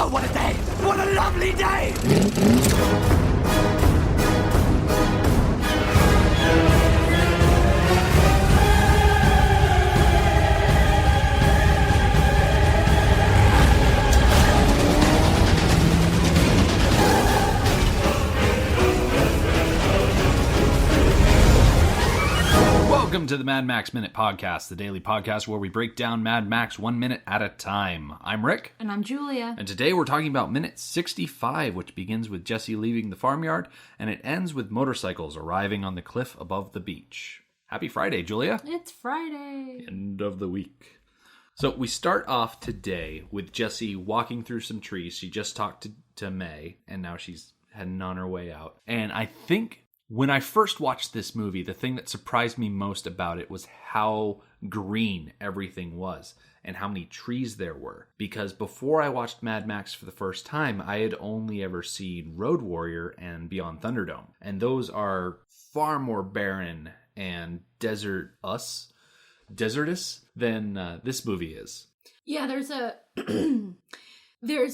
Oh, what a day! What a lovely day! Welcome to the Mad Max Minute Podcast, the daily podcast where we break down Mad Max 1 minute at a time. I'm Rick. And I'm Julia. And today we're talking about minute 65, which begins with Jessie leaving the farmyard, and it ends with motorcycles arriving on the cliff above the beach. Happy Friday, Julia. It's Friday. End of the week. So we start off today with Jessie walking through some trees. She just talked to May, and now she's heading on her way out. And I think when I first watched this movie, the thing that surprised me most about it was how green everything was and how many trees there were. Because before I watched Mad Max for the first time, I had only ever seen Road Warrior and Beyond Thunderdome. And those are far more barren and desertous than this movie is. Yeah, there's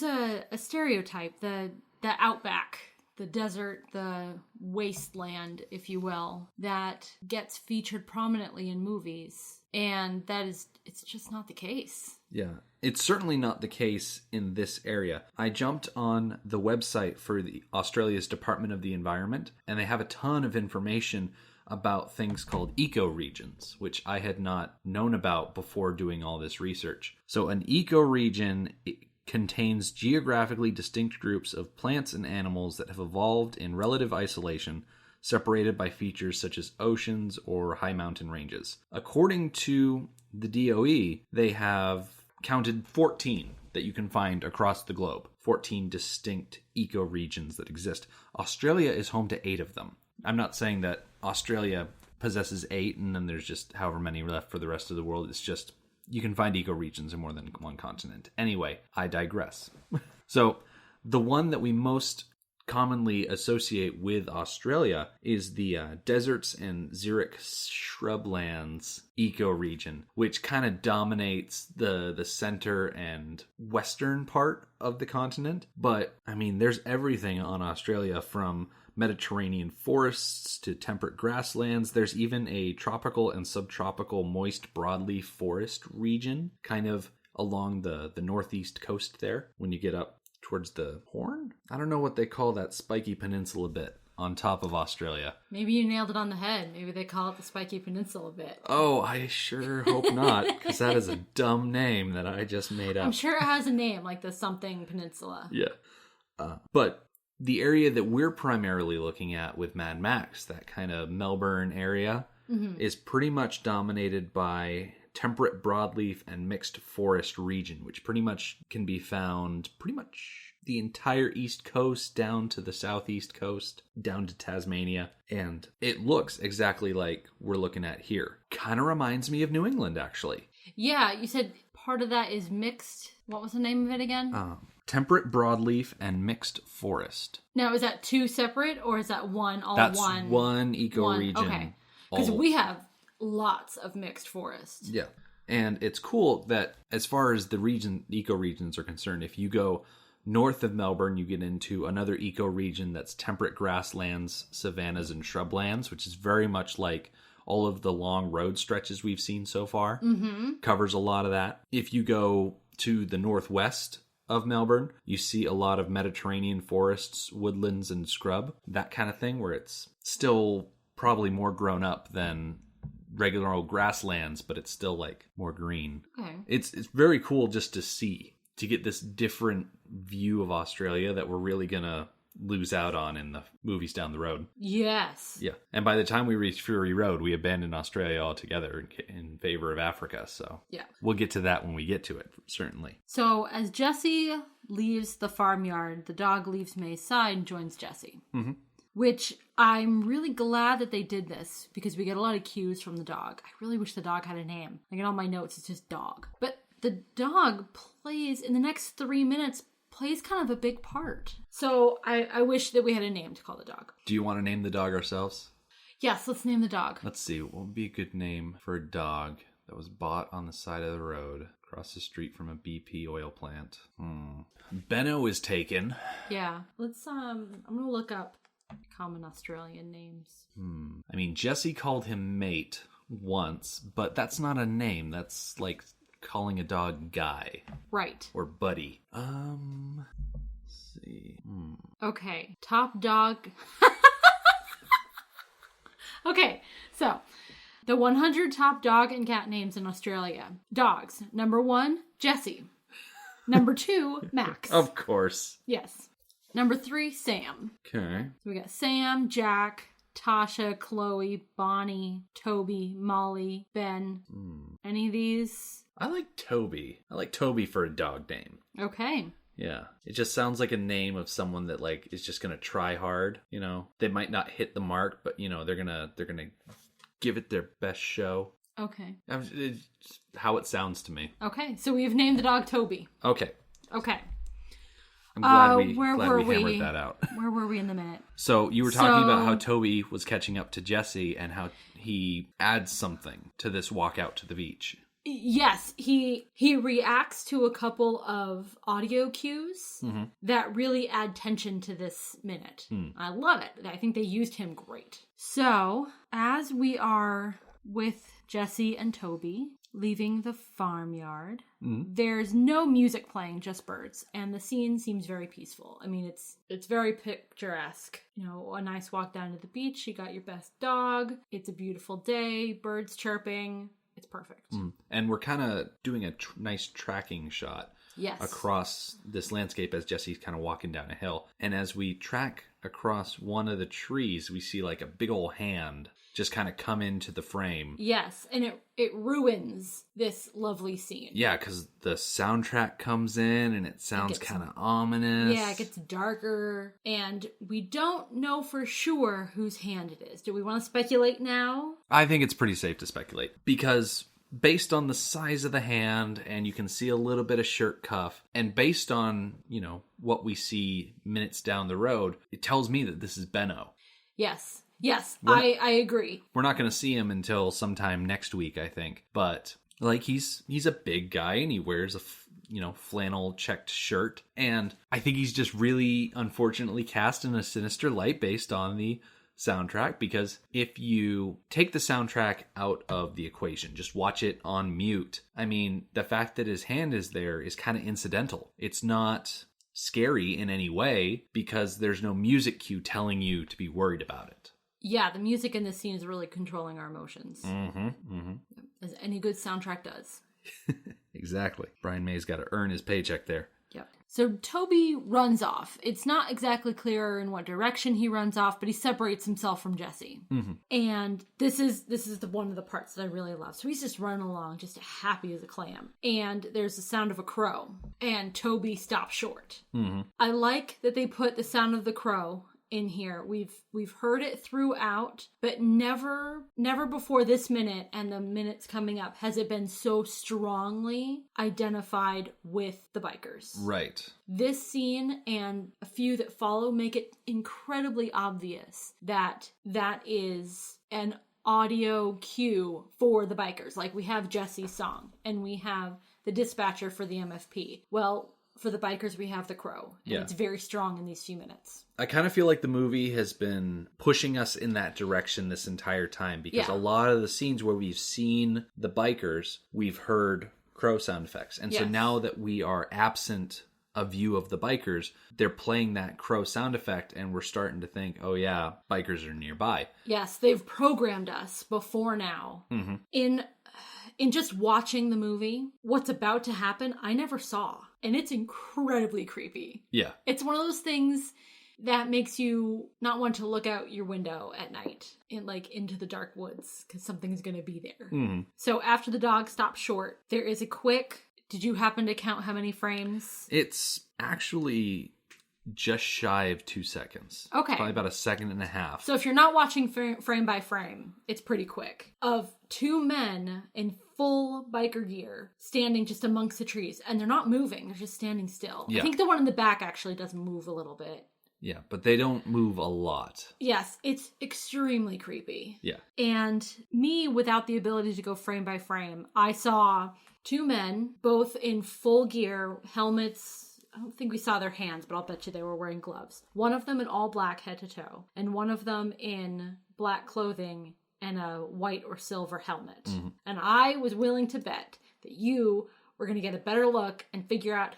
a stereotype, the outback, the desert, the wasteland, if you will, that gets featured prominently in movies. And it's just not the case. Yeah, it's certainly not the case in this area. I jumped on the website for the Australia's Department of the Environment, and they have a ton of information about things called ecoregions, which I had not known about before doing all this research. So an ecoregion contains geographically distinct groups of plants and animals that have evolved in relative isolation, separated by features such as oceans or high mountain ranges. According to the DOE, they have counted 14 that you can find across the globe. 14 distinct ecoregions that exist. Australia is home to 8 of them. I'm not saying that Australia possesses 8 and then there's just however many left for the rest of the world. It's just you can find ecoregions in more than one continent. Anyway, I digress. So the one that we most commonly associate with Australia is the deserts and xeric shrublands ecoregion, which kind of dominates the center and western part of the continent. But, I mean, there's everything on Australia from Mediterranean forests to temperate grasslands. There's even a tropical and subtropical moist broadleaf forest region kind of along the northeast coast there when you get up towards the Horn. I don't know what they call that spiky peninsula bit on top of Australia. Maybe you nailed it on the head. Maybe they call it the Spiky Peninsula bit. Oh, I sure hope not, because that is a dumb name that I just made up. I'm sure it has a name, like the something peninsula. Yeah. But the area that we're primarily looking at with Mad Max, that kind of Melbourne area, is pretty much dominated by temperate broadleaf and mixed forest region, which pretty much can be found pretty much the entire east coast down to the southeast coast, down to Tasmania. And it looks exactly like we're looking at here. Kind of reminds me of New England, actually. Yeah, you said part of that is mixed. What was the name of it again? Temperate broadleaf and mixed forest. Now, is that two separate or is that one, That's one ecoregion. Okay. Because we have lots of mixed forests. Yeah. And it's cool that as far as the ecoregions are concerned, if you go north of Melbourne, you get into another ecoregion that's temperate grasslands, savannas, and shrublands, which is very much like all of the long road stretches we've seen so far. Covers a lot of that. If you go to the northwest of Melbourne, you see a lot of Mediterranean forests, woodlands, and scrub, that kind of thing, where it's still probably more grown up than regular old grasslands, but it's still like more green. Okay. It's very cool just to see, to get this different view of Australia that we're really gonna lose out on in the movies down the road. Yes. Yeah. And by the time we reach Fury Road, we abandon Australia altogether in favor of Africa. So yeah, we'll get to that when we get to it, certainly. So as Jessie leaves the farmyard, the dog leaves May's side and joins Jessie. Which I'm really glad that they did this because we get a lot of cues from the dog. I really wish the dog had a name. Like in all my notes, it's just dog. But the dog plays, in the next 3 minutes, plays kind of a big part. So I wish that we had a name to call the dog. Do you want to name the dog ourselves? Yes, let's name the dog. Let's see. What would be a good name for a dog that was bought on the side of the road Across the street from a BP oil plant. Benno is taken. Yeah. Let's, I'm going to look up common Australian names. I mean, Jessie called him mate once, but that's not a name. That's like calling a dog Guy. Right. Or Buddy. Let's see. Okay. Top dog. Okay. So, the 100 top dog and cat names in Australia. Dogs. Number 1, Jessie. Number 2, Max. Of course. Yes. Number 3, Sam. Okay. So we got Sam, Jack, Tasha, Chloe, Bonnie, Toby, Molly, Ben. Any of these? I like Toby. I like Toby for a dog name. Okay. Yeah. It just sounds like a name of someone that like is just going to try hard, you know. They might not hit the mark, but you know, they're going to give it their best show. Okay. It's how it sounds to me. Okay. So we've named the dog Toby. Okay. Okay. I'm glad we hammered that out. Where were we in the minute? So you were talking about how Toby was catching up to Jessie and how he adds something to this walk out to the beach. Yes, he reacts to a couple of audio cues that really add tension to this minute. I love it. I think they used him great. So, as we are with Jessie and Toby leaving the farmyard, there's no music playing, just birds, and the scene seems very peaceful. I mean, it's very picturesque. You know, a nice walk down to the beach, you got your best dog, it's a beautiful day, birds chirping. It's perfect. And we're kind of doing a nice tracking shot across this landscape as Jessie's kind of walking down a hill. And as we track across one of the trees, we see like a big old hand just kind of come into the frame. Yes, and it ruins this lovely scene. Yeah, because the soundtrack comes in and it sounds kind of ominous. Yeah, it gets darker, and we don't know for sure whose hand it is. Do we want to speculate now? I think it's pretty safe to speculate, because based on the size of the hand, and you can see a little bit of shirt cuff, and based on, you know, what we see minutes down the road, it tells me that this is Benno. Yes. Yes, I agree. We're not going to see him until sometime next week, I think. But like he's a big guy and he wears a flannel checked shirt, and I think he's just really unfortunately cast in a sinister light based on the soundtrack, because if you take the soundtrack out of the equation, just watch it on mute, I mean, the fact that his hand is there is kind of incidental. It's not scary in any way because there's no music cue telling you to be worried about it. Yeah, the music in this scene is really controlling our emotions. As any good soundtrack does. Exactly. Brian May's got to earn his paycheck there. Yep. So Toby runs off. It's not exactly clear in what direction he runs off, but he separates himself from Jessie. And this is one of the parts that I really love. So he's just running along, just happy as a clam. And there's the sound of a crow, and Toby stops short. I like that they put the sound of the crow in here. We've heard it throughout, but never before this minute and the minutes coming up has it been so strongly identified with the bikers. Right. This scene and a few that follow make it incredibly obvious that is an audio cue for the bikers. Like, we have Jessie's song and we have the dispatcher for the MFP. Well, for the bikers, we have the crow. And it's very strong in these few minutes. I kind of feel like the movie has been pushing us in that direction this entire time, because a lot of the scenes where we've seen the bikers, we've heard crow sound effects. And so now that we are absent a view of the bikers, they're playing that crow sound effect, and we're starting to think, oh yeah, bikers are nearby. Yes, they've programmed us before now. In just watching the movie, what's about to happen, I never saw. And it's incredibly creepy. Yeah. It's one of those things that makes you not want to look out your window at night into the dark woods, because something's going to be there. So after the dog stops short, there is a quick... Did you happen to count how many frames? It's actually just shy of 2 seconds. Okay. Probably about a second and a half. So if you're not watching frame by frame, it's pretty quick. Of two men in full biker gear standing just amongst the trees. And they're not moving. They're just standing still. Yeah. I think the one in the back actually does move a little bit. Yeah, but they don't move a lot. Yes, it's extremely creepy. Yeah. And me, without the ability to go frame by frame, I saw 2 men, both in full gear, helmets. I don't think we saw their hands, but I'll bet you they were wearing gloves. One of them in all black head to toe, and one of them in black clothing and a white or silver helmet. Mm-hmm. And I was willing to bet that you were going to get a better look and figure out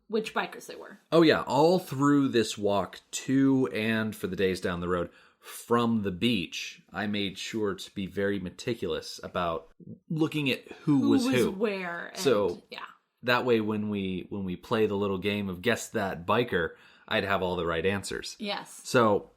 which bikers they were. Oh yeah, all through this walk to and for the days down the road from the beach, I made sure to be very meticulous about looking at who was where. And, so yeah. That way when we play the little game of guess that biker, I'd have all the right answers. Yes. So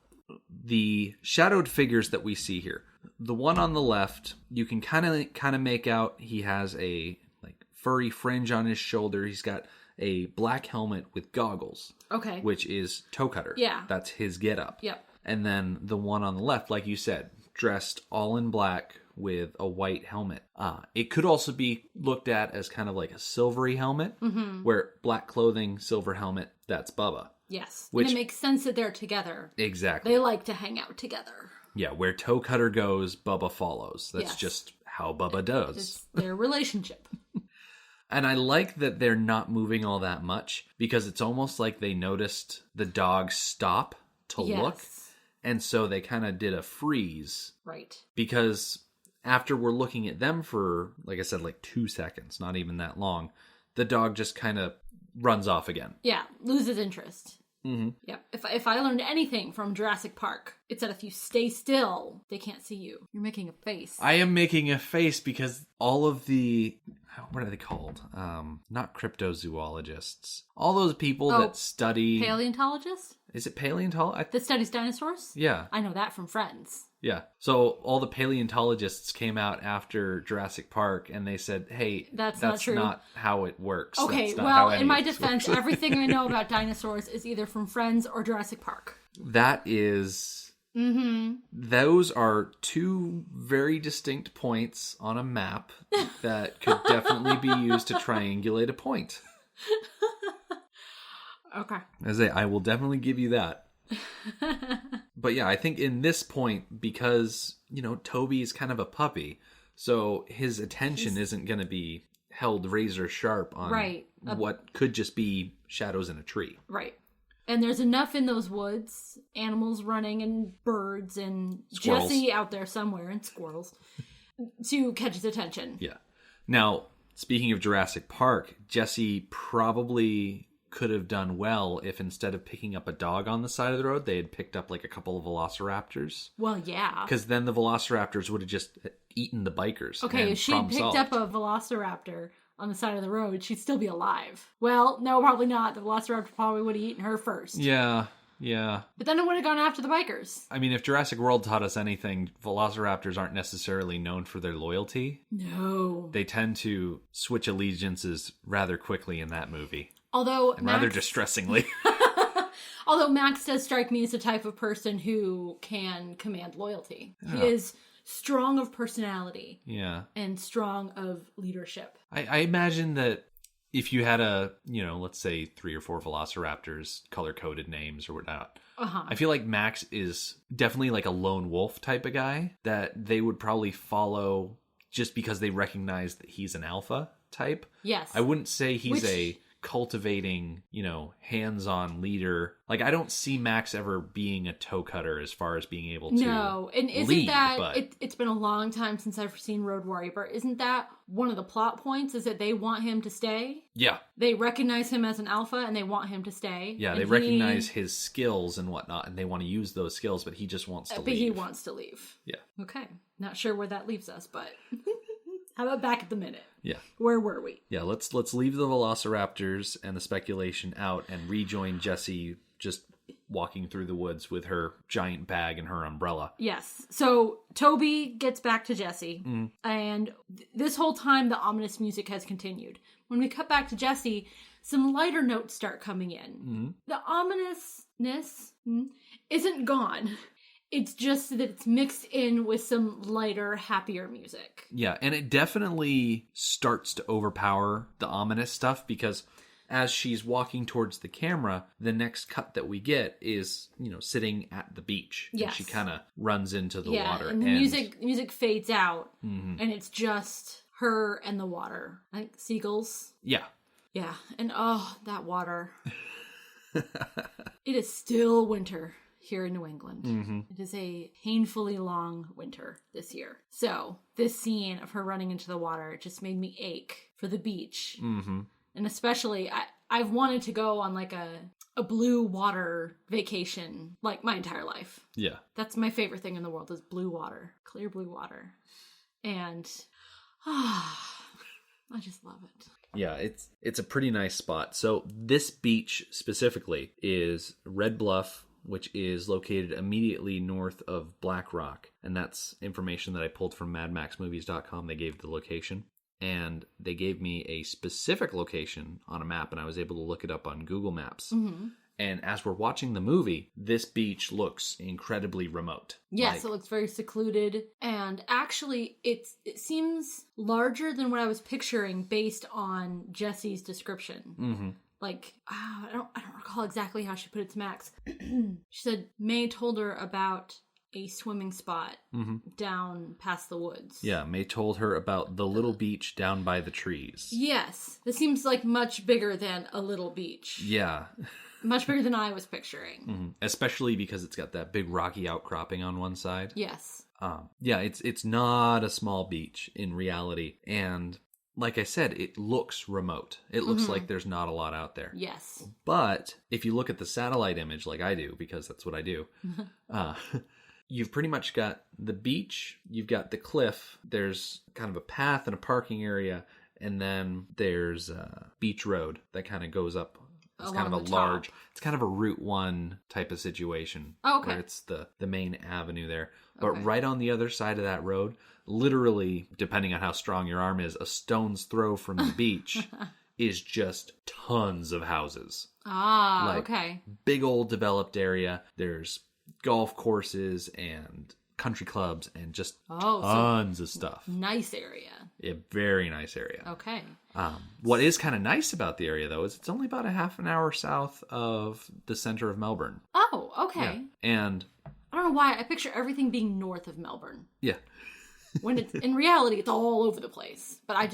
the shadowed figures that we see here, the one on the left, you can kind of make out he has a like furry fringe on his shoulder. He's got a black helmet with goggles. Okay. Which is Toe Cutter. Yeah. That's his getup. Yep. And then the one on the left, like you said, dressed all in black with a white helmet. It could also be looked at as kind of like a silvery helmet, where black clothing, silver helmet, that's Bubba. Yes. And it makes sense that they're together. Exactly. They like to hang out together. Yeah, where Toe Cutter goes, Bubba follows. That's just how Bubba does. It's their relationship. And I like that they're not moving all that much, because it's almost like they noticed the dog stop to look. And so they kind of did a freeze. Right. Because after we're looking at them for, like I said, like 2 seconds, not even that long, the dog just kind of runs off again. Yeah, loses interest. Mm-hmm. Yep. If I learned anything from Jurassic Park, it's that if you stay still, they can't see you. You're making a face. I am making a face because all of the... What are they called? Not cryptozoologists. All those people that study... Paleontologists? Is it paleontologist? That studies dinosaurs? Yeah. I know that from Friends. Yeah. So all the paleontologists came out after Jurassic Park and they said, hey, that's not true. Not how it works. Okay, well, in my defense, everything I know about dinosaurs is either from Friends or Jurassic Park. That is... Mm-hmm. Those are 2 very distinct points on a map that could definitely be used to triangulate a point. Okay. I will definitely give you that. But yeah, I think in this point, because, Toby is kind of a puppy, so his attention isn't going to be held razor sharp on what could just be shadows in a tree. Right. And there's enough in those woods, animals running and birds and squirrels. Jessie out there somewhere and squirrels to catch his attention. Yeah. Now, speaking of Jurassic Park, Jessie probably could have done well if instead of picking up a dog on the side of the road, they had picked up like a couple of velociraptors. Well, yeah. Because then the velociraptors would have just eaten the bikers. Okay, if she picked up a velociraptor on the side of the road, she'd still be alive. Well, no, probably not. The velociraptor probably would have eaten her first. Yeah. But then it would have gone after the bikers. I mean, if Jurassic World taught us anything, velociraptors aren't necessarily known for their loyalty. No. They tend to switch allegiances rather quickly in that movie. Rather distressingly. Although Max does strike me as the type of person who can command loyalty. Yeah. He is strong of personality. Yeah. And strong of leadership. I imagine that if you had let's say 3 or 4 velociraptors, color-coded names or whatnot, I feel like Max is definitely like a lone wolf type of guy that they would probably follow just because they recognize that he's an alpha type. Yes. I wouldn't say he's a cultivating, hands-on leader. Like, I don't see Max ever being a toe cutter as far as being able to No, and isn't lead, that, but... it's been a long time since I've seen Road Warrior, but isn't that one of the plot points, is that they want him to stay? Yeah. They recognize him as an alpha, and they want him to stay. Yeah, they recognize his skills and whatnot, and they want to use those skills, but he just wants to leave. But he wants to leave. Yeah. Okay. Not sure where that leaves us, but... How about back at the minute? Yeah. Where were we? Yeah, let's leave the velociraptors and the speculation out and rejoin Jessie just walking through the woods with her giant bag and her umbrella. Yes. So Toby gets back to Jessie, and this whole time the ominous music has continued. When we cut back to Jessie, some lighter notes start coming in. The ominousness isn't gone. It's just that it's mixed in with some lighter, happier music. Yeah, and it definitely starts to overpower the ominous stuff because as she's walking towards the camera, the next cut that we get is, sitting at the beach. Yes. And she kind of runs into the water. And the music fades out, and it's just her and the water. I think seagulls. Yeah. Yeah. And oh, that water. It is still winter here in New England. Mm-hmm. It is a painfully long winter this year. So this scene of her running into the water just made me ache for the beach. Mm-hmm. And especially, I've wanted to go on like a blue water vacation like my entire life. Yeah. That's my favorite thing in the world is blue water, clear blue water. And I just love it. Yeah, it's a pretty nice spot. So this beach specifically is Red Bluff, which is located immediately north of Black Rock. And that's information that I pulled from MadMaxMovies.com. They gave the location. And they gave me a specific location on a map, and I was able to look it up on Google Maps. Mm-hmm. And as we're watching the movie, this beach looks incredibly remote. Yes, it looks very secluded. And actually, it seems larger than what I was picturing based on Jessie's description. Mm-hmm. Like, I don't recall exactly how she put it to Max. She said May told her about a swimming spot down past the woods. Yeah, May told her about the little beach down by the trees. Yes, this seems like much bigger than a little beach. Yeah. Much bigger than I was picturing. Mm-hmm. Especially because it's got that big rocky outcropping on one side. Yes. Yeah, it's not a small beach in reality. And like I said, it looks remote. It looks like there's not a lot out there. Yes. But if you look at the satellite image like I do, because that's what I do, you've pretty much got the beach, you've got the cliff, there's kind of a path and a parking area, and then there's a beach road that kind of goes up. It's kind of a large, it's kind of a Route 1 type of situation. Oh, okay. Where it's the main avenue there. But right on the other side of that road, literally, depending on how strong your arm is, a stone's throw from the beach is just tons of houses. Okay. Big old developed area. There's golf courses and country clubs and just tons of stuff. Nice area. A very nice area. Okay. What is kind of nice about the area, though, is it's only about a half an hour south of the center of Melbourne. Oh, okay. Yeah. And I don't know why I picture everything being north of Melbourne. Yeah. When it's in reality, it's all over the place. But I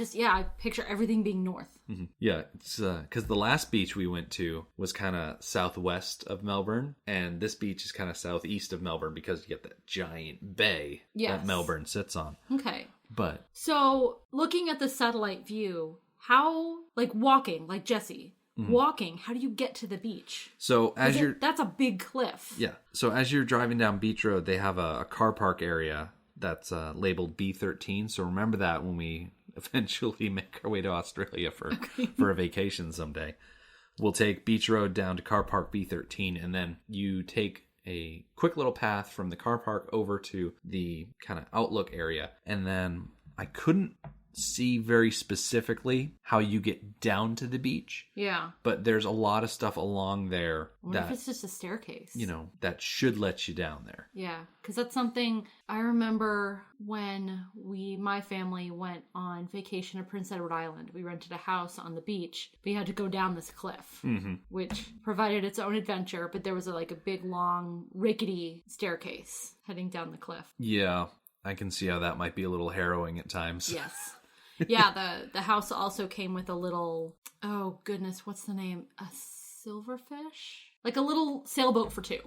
picture everything being north. Mm-hmm. Yeah, it's because the last beach we went to was kind of southwest of Melbourne, and this beach is kind of southeast of Melbourne because you get that giant bay that Melbourne sits on. Okay. But so looking at the satellite view, how walking, like Jessie. Walking, how do you get to the beach? So that's a big cliff. Yeah. So as you're driving down Beach Road, they have a car park area that's labeled B13. So remember that when we eventually make our way to Australia for a vacation someday. We'll take Beach Road down to car park B13, and then you take a quick little path from the car park over to the kind of outlook area. And then I couldn't see very specifically how you get down to the beach. Yeah. But there's a lot of stuff along there if it's just a staircase? That should let you down there. Yeah, because that's something I remember when my family went on vacation to Prince Edward Island. We rented a house on the beach. We had to go down this cliff, which provided its own adventure, but there was a big, long, rickety staircase heading down the cliff. Yeah, I can see how that might be a little harrowing at times. Yes. Yeah, the house also came with a little, oh goodness, what's the name? A silverfish? Like a little sailboat for two.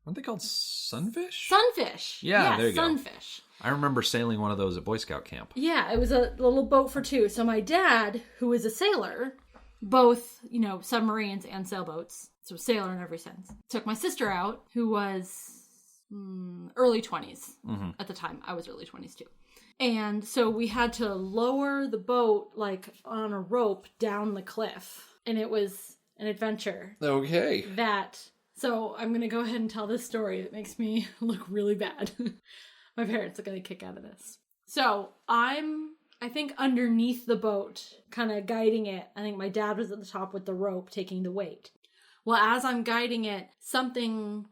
Aren't they called sunfish? Sunfish. Yeah, there you sunfish. go. I remember sailing one of those at Boy Scout camp. Yeah, it was a little boat for two. So my dad, who is a sailor, both, submarines and sailboats, so sailor in every sense, took my sister out, who was early 20s at the time. I was early 20s too. And so we had to lower the boat on a rope down the cliff. And it was an adventure. Okay. So I'm going to go ahead and tell this story that makes me look really bad. My parents are going to kick out of this. So I think underneath the boat, kind of guiding it. I think my dad was at the top with the rope taking the weight. Well, as I'm guiding it, something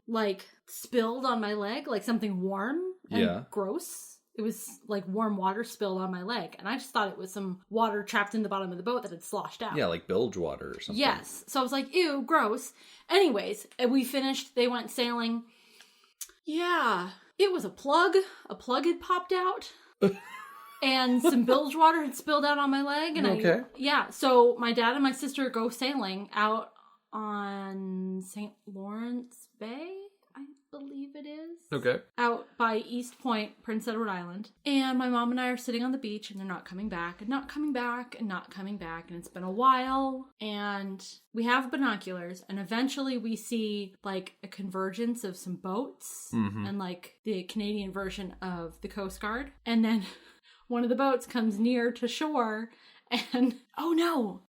spilled on my leg, something warm and gross. It was warm water spilled on my leg. And I just thought it was some water trapped in the bottom of the boat that had sloshed out. Yeah, like bilge water or something. Yes. So I was like, ew, gross. Anyways, we finished. They went sailing. Yeah. It was a plug. A plug had popped out. And some bilge water had spilled out on my leg. And so my dad and my sister go sailing out on St. Lawrence Bay, I believe it is. Okay. Out by East Point, Prince Edward Island. And my mom and I are sitting on the beach, and they're not coming back, and not coming back, and not coming back. And it's been a while. And we have binoculars, and eventually we see like a convergence of some boats and like the Canadian version of the Coast Guard. And then one of the boats comes near to shore, and oh no.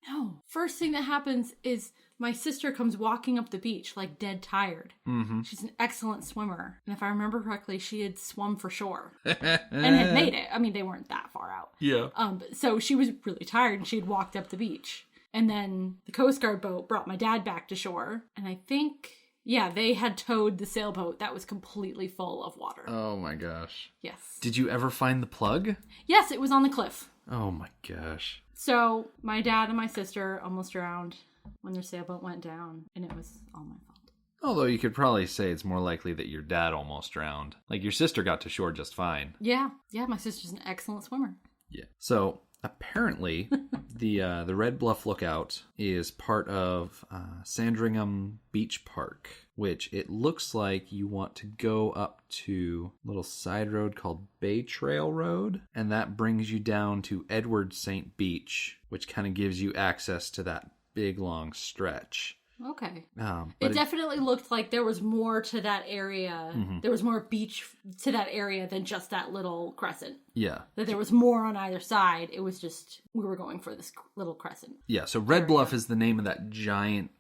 First thing that happens is my sister comes walking up the beach like dead tired. She's an excellent swimmer. And if I remember correctly, she had swum for shore and had made it. I mean, they weren't that far out. Yeah. So she was really tired and she had walked up the beach. And then the Coast Guard boat brought my dad back to shore. And I think, they had towed the sailboat that was completely full of water. Oh my gosh. Yes. Did you ever find the plug? Yes, it was on the cliff. Oh my gosh. So my dad and my sister almost drowned when their sailboat went down, and it was all my fault. Although you could probably say it's more likely that your dad almost drowned. Like, your sister got to shore just fine. Yeah, my sister's an excellent swimmer. Yeah. So, apparently, the Red Bluff Lookout is part of Sandringham Beach Park, which it looks like you want to go up to a little side road called Bay Trail Road, and that brings you down to Edward St. Beach, which kind of gives you access to that big long stretch. Okay. But it definitely looked like there was more to that area. There was more beach to that area than just that little crescent. Yeah. That there was more on either side. It was just, we were going for this little crescent. Yeah, so Red Bluff is the name of that giant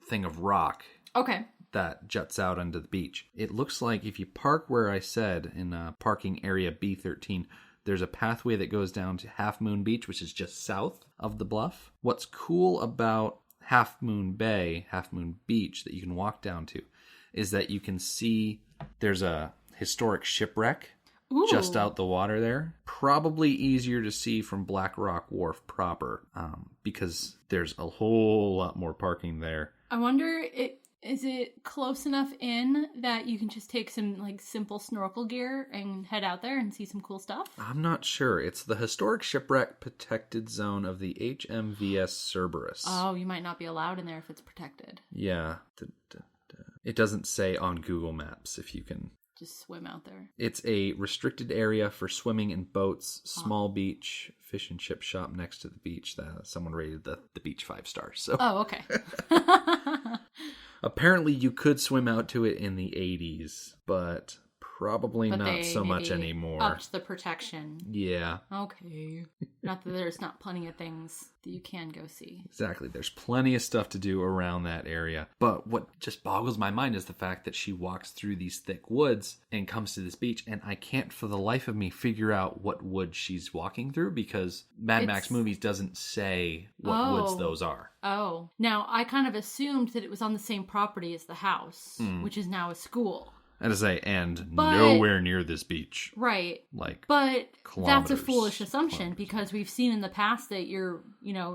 thing of rock. Okay. That juts out onto the beach. It looks like if you park where I said in parking area B13, there's a pathway that goes down to Half Moon Beach, which is just south of the bluff. What's cool about Half Moon Bay, Half Moon Beach, that you can walk down to, is that you can see there's a historic shipwreck just out the water there. Probably easier to see from Black Rock Wharf proper, because there's a whole lot more parking there. I wonder, is it close enough in that you can just take some like simple snorkel gear and head out there and see some cool stuff? I'm not sure. It's the historic shipwreck protected zone of the HMVS Cerberus. Oh, you might not be allowed in there if it's protected. Yeah. It doesn't say on Google Maps if you can just swim out there. It's a restricted area for swimming in boats, small beach, fish and chip shop next to the beach. Someone rated the beach 5 stars. So. Oh, okay. Apparently you could swim out to it in the 80s, but probably not so much anymore. Upped the protection. Yeah. Okay. Not that there's not plenty of things that you can go see. Exactly. There's plenty of stuff to do around that area. But what just boggles my mind is the fact that she walks through these thick woods and comes to this beach, and I can't for the life of me figure out what woods she's walking through, because Mad Max Movies doesn't say what woods those are. Oh. Now, I kind of assumed that it was on the same property as the house, which is now a school. And to say, nowhere near this beach. Right. But that's a foolish assumption, because we've seen in the past that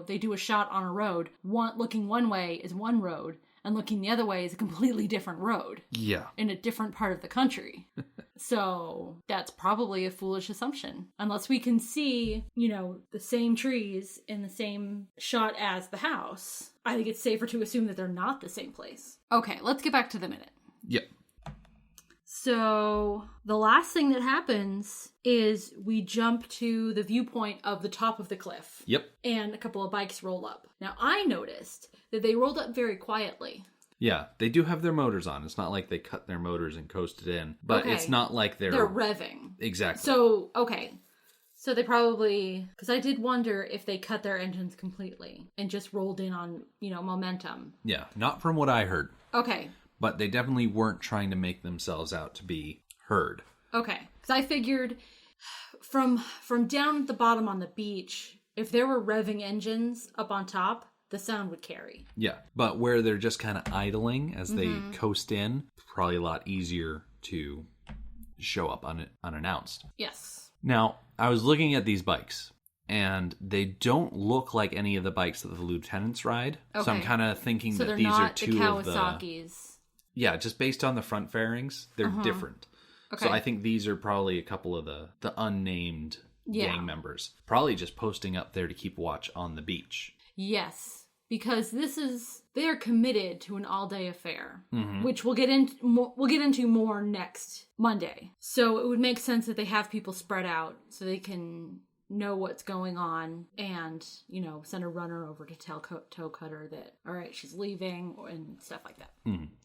they do a shot on a road. Looking one way is one road, and looking the other way is a completely different road. Yeah. In a different part of the country. So that's probably a foolish assumption. Unless we can see, the same trees in the same shot as the house, I think it's safer to assume that they're not the same place. Okay, let's get back to the minute. Yep. So the last thing that happens is we jump to the viewpoint of the top of the cliff. Yep. And a couple of bikes roll up. Now, I noticed that they rolled up very quietly. Yeah, they do have their motors on. It's not like they cut their motors and coasted in. But It's not like they're revving. Exactly. So, okay. So they probably... Because I did wonder if they cut their engines completely and just rolled in on, momentum. Yeah, not from what I heard. Okay. But they definitely weren't trying to make themselves out to be heard. Okay. Because I figured from down at the bottom on the beach, if there were revving engines up on top, the sound would carry. Yeah. But where they're just kind of idling as they coast in, probably a lot easier to show up unannounced. Yes. Now, I was looking at these bikes, and they don't look like any of the bikes that the lieutenants ride. Okay. So I'm kind of thinking that these are two of the... Kawasaki's. Yeah, just based on the front fairings, they're different. Okay. So I think these are probably a couple of the unnamed gang members. Probably just posting up there to keep watch on the beach. Yes, because they're committed to an all-day affair, which we'll get into more next Monday. So it would make sense that they have people spread out so they can know what's going on and, send a runner over to tell Toe Cutter that, all right, she's leaving and stuff like that.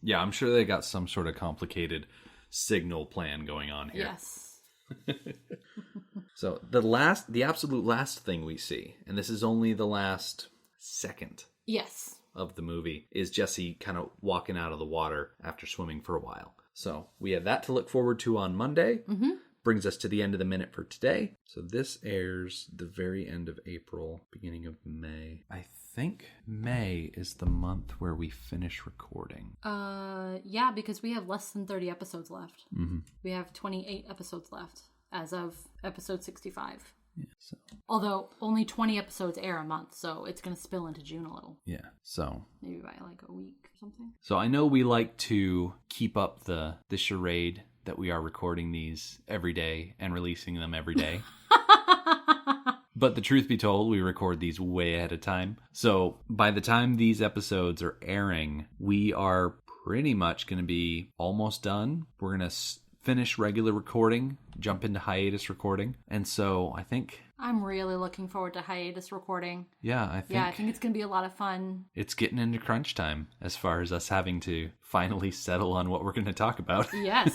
Yeah, I'm sure they got some sort of complicated signal plan going on here. Yes. So the absolute last thing we see, and this is only the last second of the movie, is Jessie kind of walking out of the water after swimming for a while. So we have that to look forward to on Monday. Brings us to the end of the minute for today. So this airs the very end of April, beginning of May. I think May is the month where we finish recording. Yeah, because we have less than 30 episodes left. We have 28 episodes left as of episode 65. Yeah, so. Although only 20 episodes air a month, so it's going to spill into June a little. Yeah, so. Maybe by like a week or something. So I know we like to keep up the charade that we are recording these every day and releasing them every day. But the truth be told, we record these way ahead of time. So by the time these episodes are airing, we are pretty much going to be almost done. We're going to finish regular recording, jump into hiatus recording. And so I think... I'm really looking forward to hiatus recording. Yeah, I think it's going to be a lot of fun. It's getting into crunch time as far as us having to finally settle on what we're going to talk about. Yes.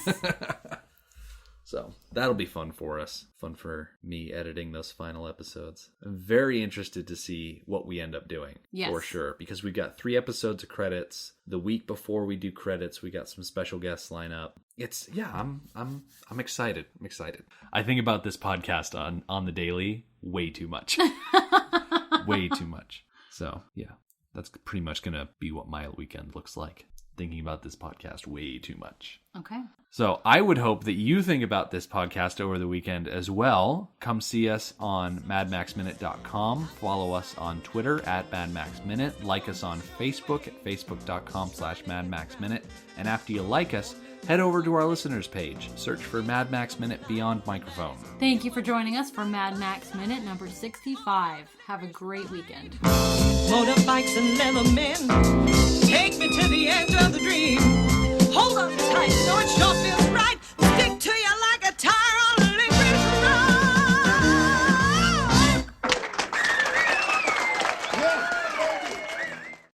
So that'll be fun for us. Fun for me editing those final episodes. I'm very interested to see what we end up doing. Yes. For sure. Because we've got 3 episodes of credits. The week before we do credits, we got some special guests line up. I'm excited. I'm excited. I think about this podcast on the daily way too much. Way too much. So yeah, that's pretty much going to be what my weekend looks like. Thinking about this podcast way too much. Okay. So I would hope that you think about this podcast over the weekend as well. Come see us on madmaxminute.com. Follow us on Twitter at madmaxminute. Like us on Facebook at facebook.com/madmaxminute. And after you like us, head over to our listeners page. Search for Mad Max Minute Beyond Microphone. Thank you for joining us for Mad Max Minute number 65. Have a great weekend. Motorbikes and leather men, take me to the edge of the dream. Hold on tight.